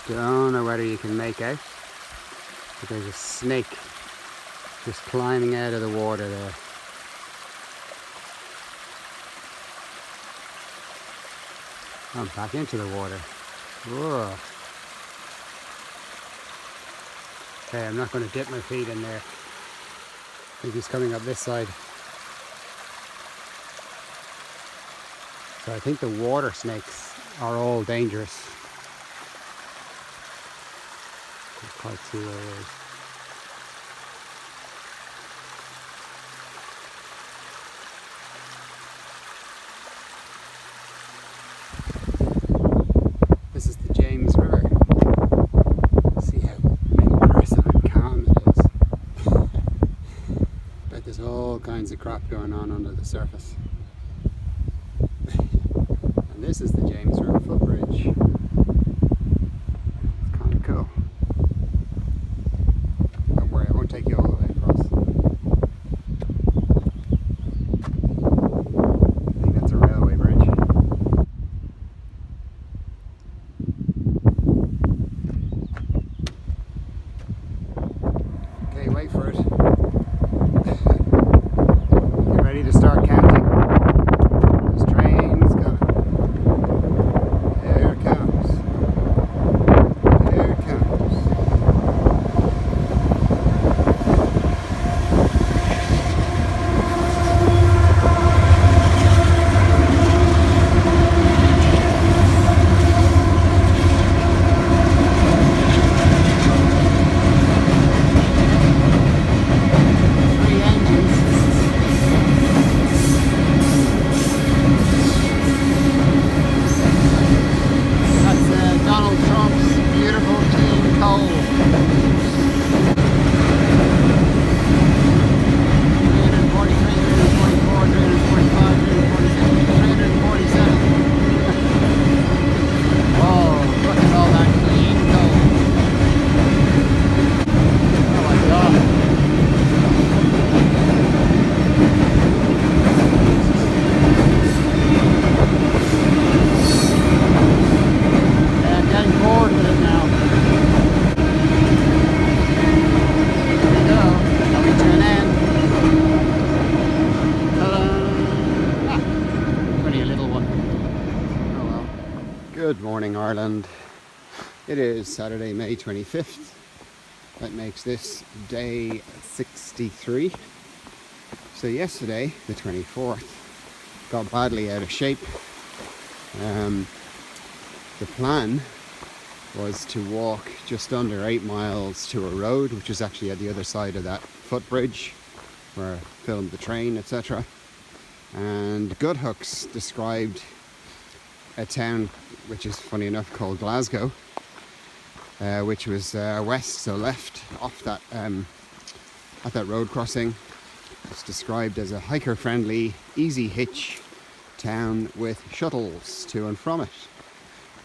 Don't know whether you can make out, but there's a snake just climbing out of the water there. I'm back into the water. Whoa. Okay, I'm not going to dip my feet in there. I think he's coming up this side. So I think the water snakes are all dangerous. Can't quite see where it is. This is the James River. See how impressive and calm it is. But there's all kinds of crap going on under the surface. And this is the James River footbridge. It's kind of cool. Don't worry, I won't take you all the way across. I think that's a railway bridge. Okay, wait for it. Get ready to start counting. This train's coming. Here it comes. Here it comes. Three engines. That's Donald Trump's beautiful clean coal. 343, 344, 345, 346, 347. Whoa, look at all that clean coal. Oh my god. Yeah, I'm getting bored with it now. Here we go. Coming to an end. Ta-da! Ah, pretty little one. Oh well. Good morning, Ireland. It is Saturday, May 25th. That makes this day 63. So yesterday, the 24th, got badly out of shape. The plan was to walk just under 8 miles to a road, which is actually at the other side of that footbridge where I filmed the train, etc. And Goodhooks described a town which is funny enough called Glasgow, which was west, so left off that at that road crossing. It's described as a hiker-friendly, easy hitch town with shuttles to and from it.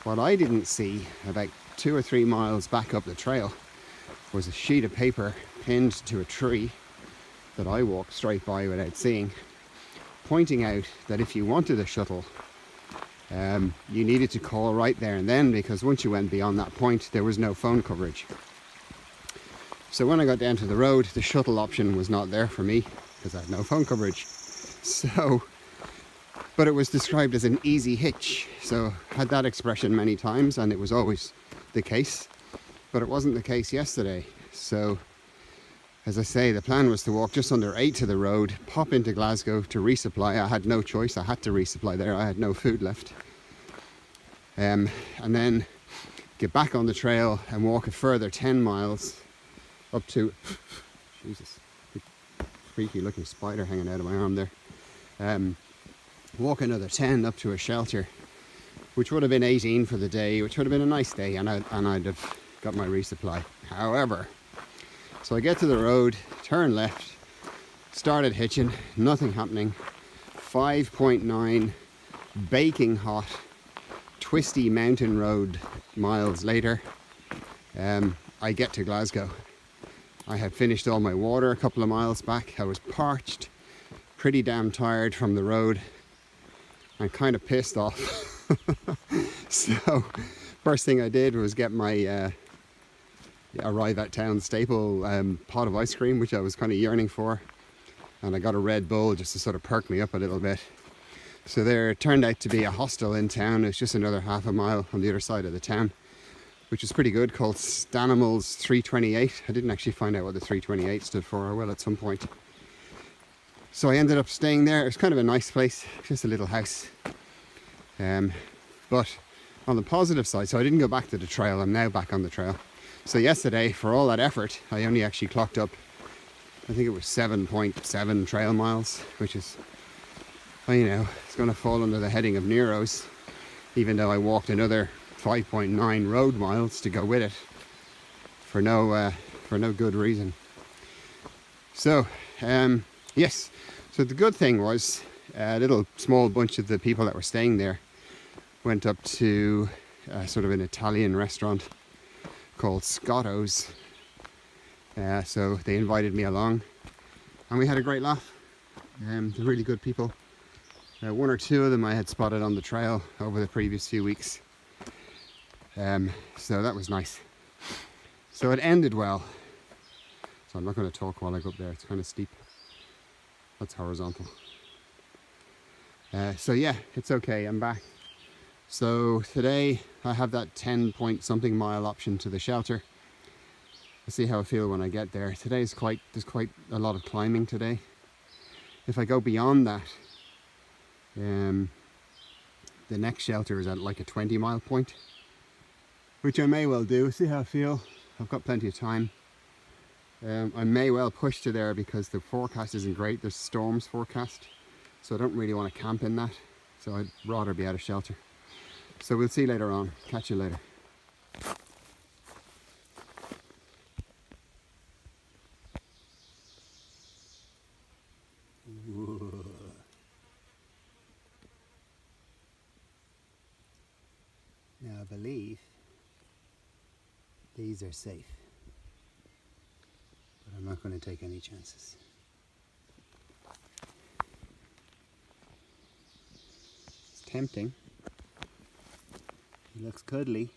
What I didn't see about 2 or 3 miles back up the trail was a sheet of paper pinned to a tree that I walked straight by without seeing, pointing out that if you wanted a shuttle, you needed to call right there and then, because once you went beyond that point, there was no phone coverage. So when I got down to the road, the shuttle option was not there for me because I had no phone coverage. But it was described as an easy hitch. So I had that expression many times and it was always the case, but it wasn't the case yesterday. So as I say, the plan was to walk just under 8 to the road, pop into Glasgow to resupply. I had no choice, I had to resupply there, I had no food left. And then get back on the trail and walk a further 10 miles up to, Jesus, big freaky looking spider hanging out of my arm there. Walk another 10 up to a shelter, which would have been 18 for the day, which would have been a nice day, and I'd have got my resupply. However, so I get to the road, turn left, started hitching, nothing happening. 5.9 baking hot, twisty mountain road miles later, I get to Glasgow. I had finished all my water a couple of miles back. I was parched, pretty damn tired from the road. and kind of pissed off. So first thing I did was get my arrive at town staple pot of ice cream, which I was kind of yearning for, and I got a Red Bull just to sort of perk me up a little bit. So there turned out to be a hostel in town. It's just another half a mile on the other side of the town, which is pretty good, called Stanimals 328. I didn't actually find out what the 328 stood for. I will at some point. So I ended up staying there. It was kind of a nice place, just a little house. But on the positive side, so I didn't go back to the trail. I'm now back on the trail. So yesterday, for all that effort, I only actually clocked up, I think it was 7.7 trail miles, which is, well, you know, it's going to fall under the heading of Nero's, even though I walked another 5.9 road miles to go with it for no good reason. So yes, so the good thing was a little small bunch of the people that were staying there went up to sort of an Italian restaurant called Scotto's. So they invited me along and we had a great laugh. They're really good people. One or two of them I had spotted on the trail over the previous few weeks. So that was nice. So it ended well. So I'm not going to talk while I go up there. It's kind of steep. That's horizontal. So yeah, it's okay. I'm back. So today I have that 10 point something mile option to the shelter. I'll see how I feel when I get there. There's quite a lot of climbing today. If I go beyond that, the next shelter is at like a 20 mile point, which I may well do. See how I feel. I've got plenty of time. I may well push to there because the forecast isn't great. There's storms forecast, so I don't really want to camp in that. So I'd rather be out of shelter. So we'll see later on. Catch you later. Whoa. Now I believe these are safe, but I'm not going to take any chances. It's tempting. He looks cuddly.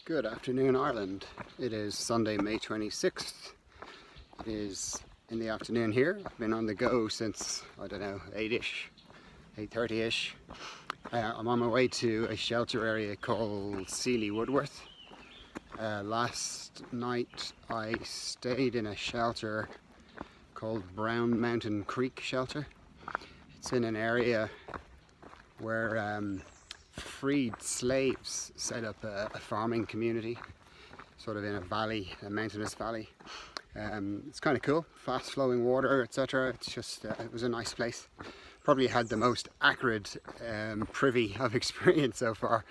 Good afternoon, Ireland. It is Sunday, May 26th. It is in the afternoon here. I've been on the go since, I don't know, 8-ish, 8:30-ish. I'm on my way to a shelter area called Sealy Woodworth. Last night I stayed in a shelter called Brown Mountain Creek Shelter. It's in an area where freed slaves set up a farming community, sort of in a valley, a mountainous valley. It's kind of cool, fast flowing water, etc. It's just, it was a nice place. Probably had the most acrid privy of experience so far.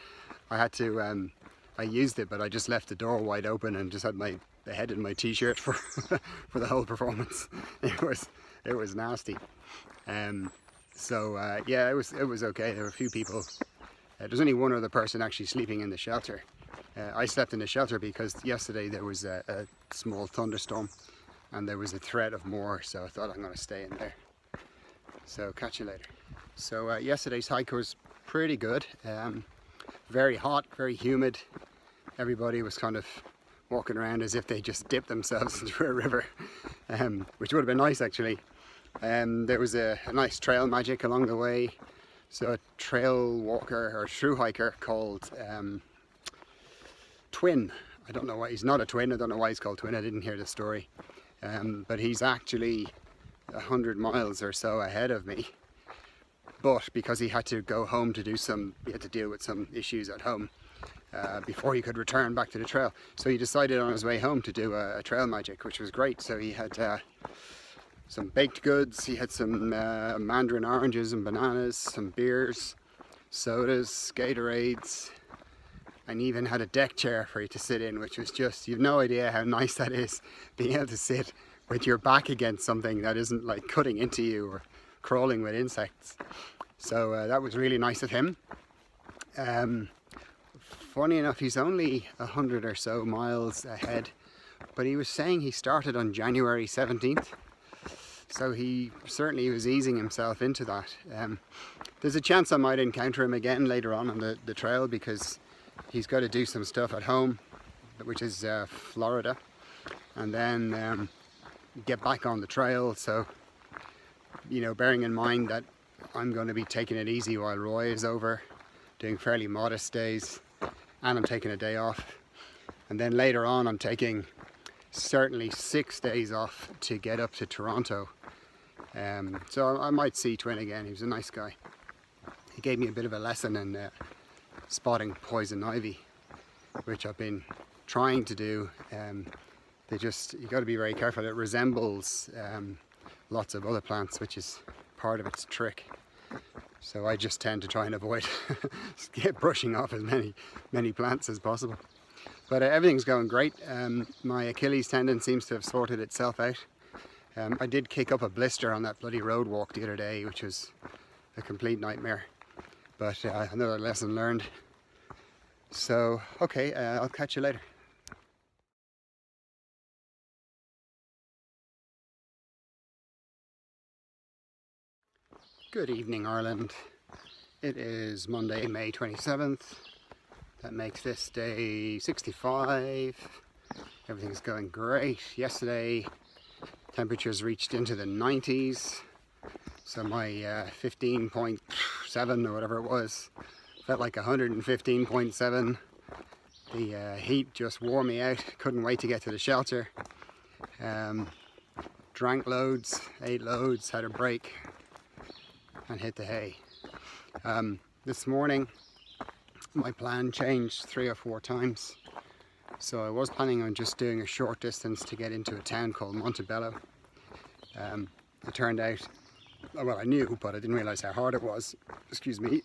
I had to, I used it, but I just left the door wide open and just had the head in my t-shirt for for the whole performance. It was nasty. So yeah, it was okay. There were a few people. There's only one other person actually sleeping in the shelter. I slept in the shelter because yesterday there was a small thunderstorm and there was a threat of more, so I thought I'm going to stay in there. So catch you later. So yesterday's hike was pretty good. Very hot, very humid. Everybody was kind of walking around as if they just dipped themselves into a river, which would have been nice actually. There was a nice trail magic along the way. So a trail walker or through hiker called Twin. I don't know why he's not a twin. I don't know why he's called Twin. I didn't hear the story. But he's actually 100 miles or so ahead of me. But because he had to go home to do he had to deal with some issues at home before he could return back to the trail. So he decided on his way home to do a trail magic, which was great. So he had some baked goods, he had some mandarin oranges and bananas, some beers, sodas, Gatorades, and even had a deck chair for you to sit in, which was just, you've no idea how nice that is, being able to sit with your back against something that isn't like cutting into you or crawling with insects. So that was really nice of him. Funny enough, he's only 100 or so miles ahead, but he was saying he started on January 17th. So he certainly was easing himself into that. There's a chance I might encounter him again later on the trail, because he's got to do some stuff at home, which is Florida, and then get back on the trail. So, you know, bearing in mind that I'm going to be taking it easy while Roy is over, doing fairly modest days, and I'm taking a day off. And then later on I'm taking certainly 6 days off to get up to Toronto. So I might see Twin again. He was a nice guy. He gave me a bit of a lesson in spotting poison ivy, which I've been trying to do. You got to be very careful. It resembles lots of other plants, which is part of its trick. So I just tend to try and avoid brushing off as many plants as possible. But everything's going great. My Achilles tendon seems to have sorted itself out. I did kick up a blister on that bloody road walk the other day, which was a complete nightmare. But another lesson learned. So, okay, I'll catch you later. Good evening, Ireland. It is Monday, May 27th. That makes this day 65. Everything's going great. Yesterday, temperatures reached into the 90s. So my 15.7 or whatever it was felt like 115.7. The heat just wore me out. Couldn't wait to get to the shelter. Drank loads, ate loads, had a break, and hit the hay. This morning my plan changed 3 or 4 times. So I was planning on just doing a short distance to get into a town called Montebello. It turned out, well, I knew, but I didn't realize how hard it was. Excuse me.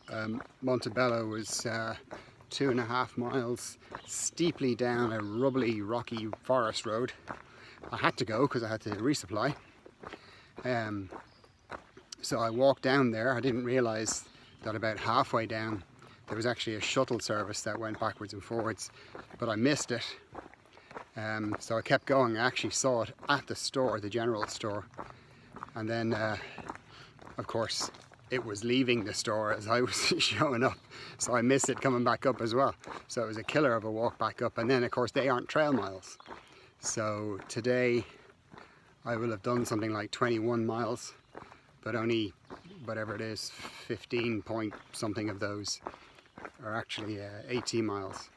Montebello was 2.5 miles steeply down a rubbly, rocky forest road. I had to go because I had to resupply. So I walked down there. I didn't realize that about halfway down there was actually a shuttle service that went backwards and forwards, but I missed it. So I kept going. I actually saw it at the store, the general store, and then of course it was leaving the store as I was showing up, so I missed it coming back up as well. So it was a killer of a walk back up, and then of course they aren't trail miles. So today I will have done something like 21 miles, but only whatever it is, 15 point something of those are actually 18 miles.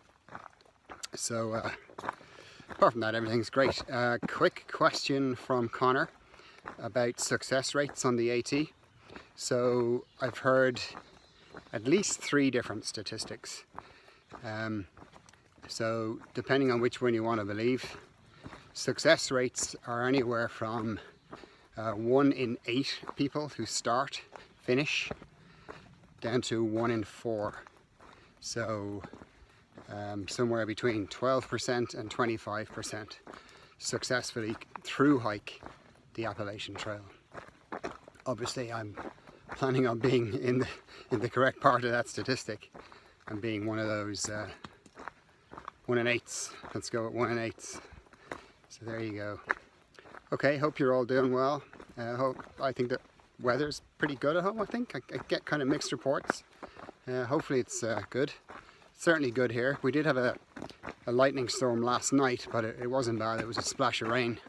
So apart from that, everything's great. Quick question from Connor about success rates on the AT. So I've heard at least 3 different statistics. So depending on which one you want to believe, success rates are anywhere from 1 in 8 people who start finish down to 1 in 4. So somewhere between 12% and 25% successfully through hike the Appalachian Trail. Obviously I'm planning on being in the correct part of that statistic and being one of those 1 in 8s. Let's go with 1 in 8s. So there you go. Okay, hope you're all doing well. I think the weather's pretty good at home. I think I get kind of mixed reports. Hopefully it's good. Certainly good here. We did have a lightning storm last night, but it wasn't bad. It was a splash of rain.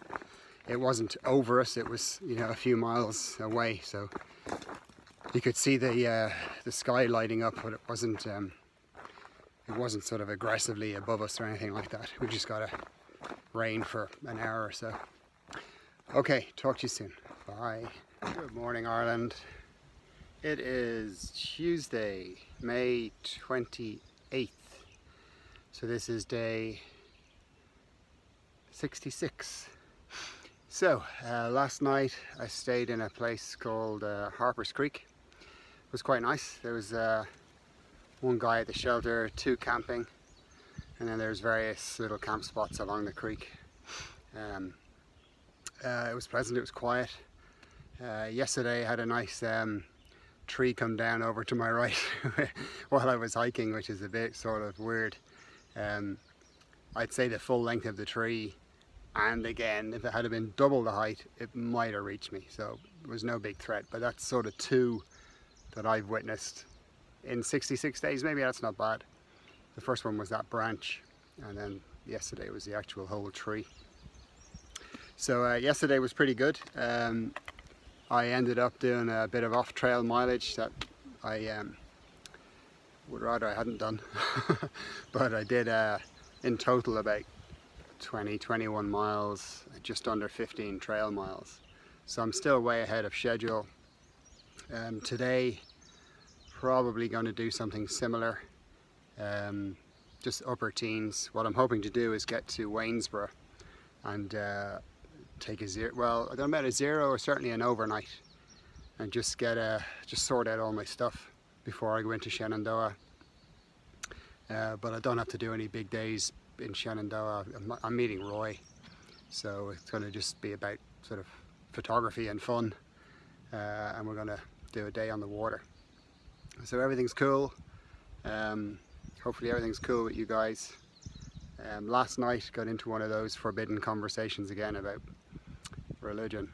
It wasn't over us. It was, you know, a few miles away, so you could see the sky lighting up, but it wasn't sort of aggressively above us or anything like that. We just got a rain for an hour or so. Okay, talk to you soon. Bye. Good morning, Ireland. It is Tuesday, May 28th. So this is day 66. So last night I stayed in a place called Harper's Creek. It was quite nice. There was one guy at the shelter, 2 camping, and then there's various little camp spots along the creek. It was pleasant, it was quiet. Yesterday I had a nice tree come down over to my right while I was hiking, which is a bit sort of weird. I'd say the full length of the tree, and again, if it had been double the height, it might have reached me, so it was no big threat. But that's sort of 2 that I've witnessed in 66 days. Maybe that's not bad. The first one was that branch, and then yesterday was the actual whole tree. So yesterday was pretty good. I ended up doing a bit of off-trail mileage that I would rather I hadn't done. But I did in total about 21 miles, just under 15 trail miles. So I'm still way ahead of schedule. Today, probably going to do something similar, just upper teens. What I'm hoping to do is get to Waynesboro and take a zero, well, I don't know about a zero or certainly an overnight, and just get just sort out all my stuff before I go into Shenandoah. But I don't have to do any big days in Shenandoah. I'm meeting Roy, so it's going to just be about sort of photography and fun, and we're going to do a day on the water. So everything's cool. Hopefully everything's cool with you guys. Last night got into one of those forbidden conversations again about religion.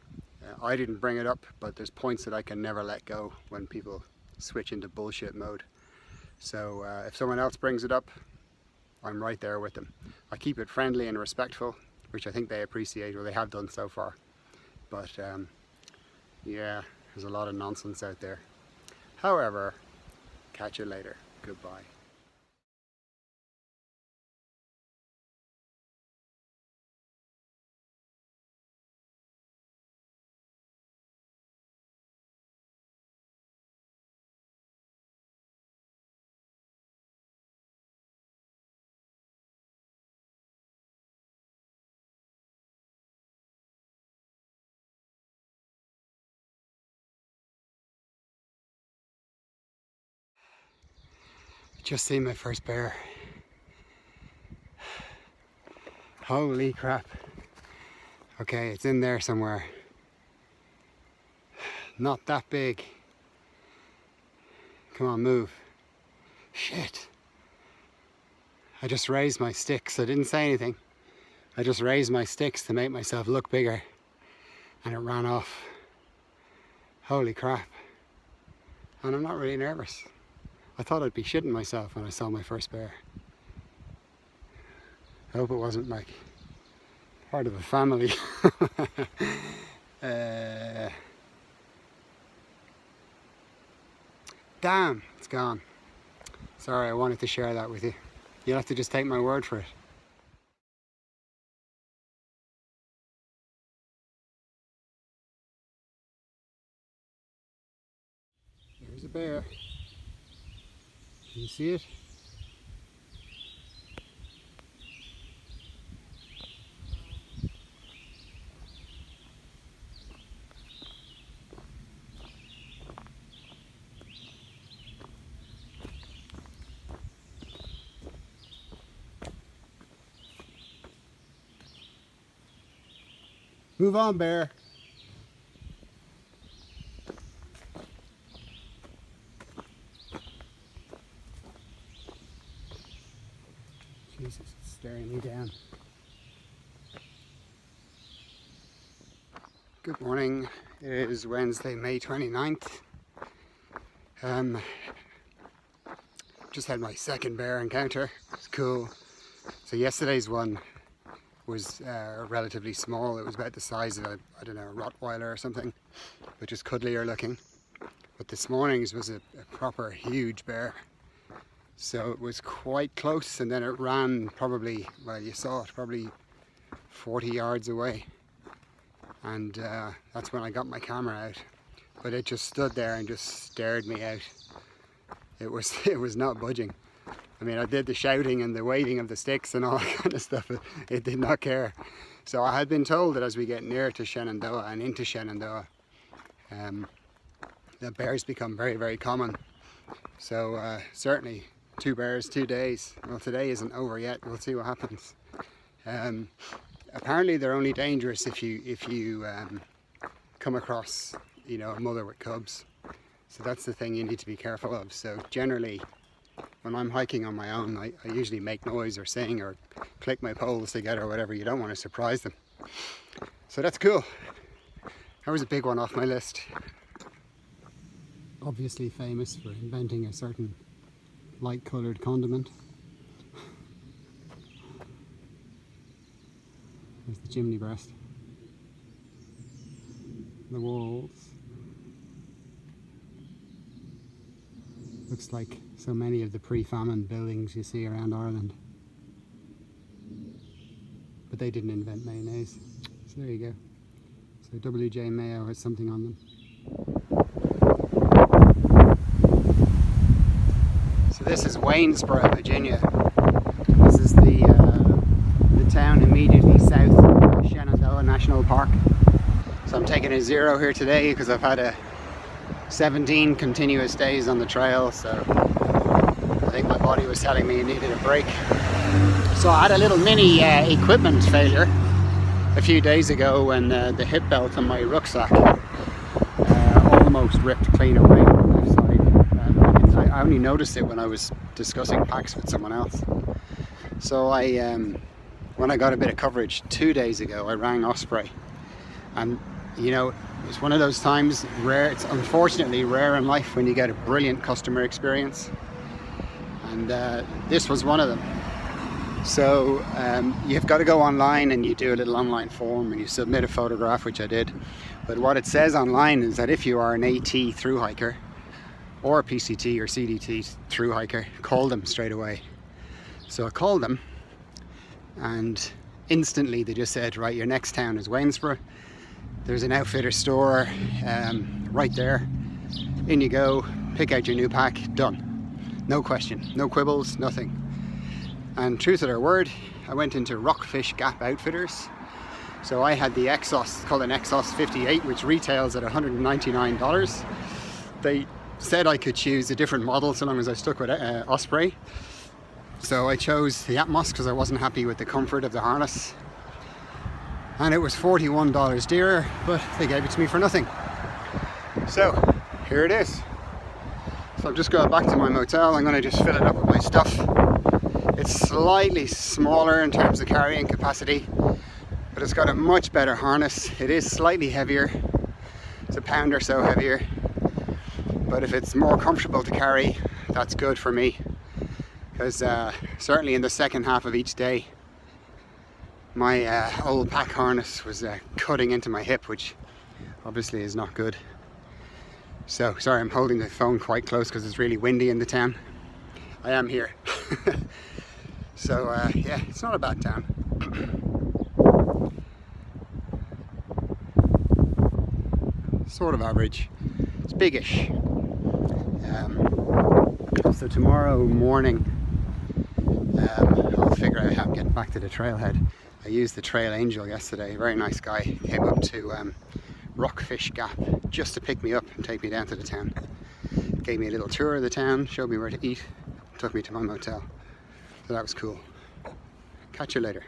I didn't bring it up, but there's points that I can never let go when people switch into bullshit mode. So if someone else brings it up, I'm right there with them. I keep it friendly and respectful, which I think they appreciate, or they have done so far. But yeah, there's a lot of nonsense out there. However, catch you later. Goodbye. Just seen my first bear. Holy crap. Okay, it's in there somewhere. Not that big. Come on, move. Shit. I just raised my sticks. I didn't say anything. I just raised my sticks to make myself look bigger, and it ran off. Holy crap. And I'm not really nervous. I thought I'd be shitting myself when I saw my first bear. I hope it wasn't like part of a family. Damn, it's gone. Sorry, I wanted to share that with you. You'll have to just take my word for it. There's a bear. Can you see it? Move on, bear. Jesus, it's staring me down. Good morning. It is Wednesday, May 29th. Just had my second bear encounter. It's cool. So yesterday's one was relatively small. It was about the size of I don't know, a Rottweiler or something, but just cuddlier looking. But this morning's was a proper huge bear. So it was quite close, and then it ran probably, well, you saw it, probably 40 yards away. And that's when I got my camera out. But it just stood there and just stared me out. It was not budging. I mean, I did the shouting and the waving of the sticks and all that kind of stuff. It did not care. So I had been told that as we get near to Shenandoah and into Shenandoah, the bears become very, very common. So certainly 2 bears, 2 days. Well, today isn't over yet. We'll see what happens. Apparently they're only dangerous if you come across, you know, a mother with cubs. So that's the thing you need to be careful of. So generally, when I'm hiking on my own, I usually make noise or sing or click my poles together or whatever. You don't want to surprise them. So that's cool. That was a big one off my list. Obviously famous for inventing a certain light-coloured condiment. There's the chimney breast. The walls. Looks like so many of the pre-famine buildings you see around Ireland. But they didn't invent mayonnaise. So there you go. So W.J. Mayo has something on them. So this is Waynesboro, Virginia. This is the town immediately south of Shenandoah National Park. So I'm taking a 0 here today because I've had 17 continuous days on the trail, so I think my body was telling me it needed a break. So I had a little mini equipment failure a few days ago when the hip belt on my rucksack almost ripped clean away on the left side. I only noticed it when I was discussing packs with someone else. So when I got a bit of coverage 2 days ago, I rang Osprey, and you know, it's one of those times rare. It's unfortunately rare in life when you get a brilliant customer experience, and this was one of them. So you've got to go online and you do a little online form and you submit a photograph, which I did. But what it says online is that if you are an AT thru hiker or a PCT or CDT thru hiker, call them straight away. So I called them, and instantly they just said, right, your next town is Waynesboro. There's an outfitter store right there. In you go, pick out your new pack, done. No question, no quibbles, nothing. And true to their word, I went into Rockfish Gap Outfitters. So I had the Exos, called an Exos 58, which retails at $199. They said I could choose a different model so long as I stuck with Osprey. So I chose the Atmos because I wasn't happy with the comfort of the harness. And it was $41 dearer, but they gave it to me for nothing. So here it is. So I'm just going back to my motel. I'm going to just fill it up with my stuff. It's slightly smaller in terms of carrying capacity, but it's got a much better harness. It is slightly heavier. It's a pound or so heavier. But if it's more comfortable to carry, that's good for me. Because certainly in the second half of each day, my old pack harness was cutting into my hip, which obviously is not good. So, sorry, I'm holding the phone quite close because it's really windy in the town. I am here. So, yeah, it's not a bad town. Sort of average. It's biggish. So tomorrow morning, I'll figure out how I'm getting back to the trailhead. I used the Trail Angel yesterday. A very nice guy came up to Rockfish Gap just to pick me up and take me down to the town. Gave me a little tour of the town, showed me where to eat, took me to my motel. So that was cool. Catch you later.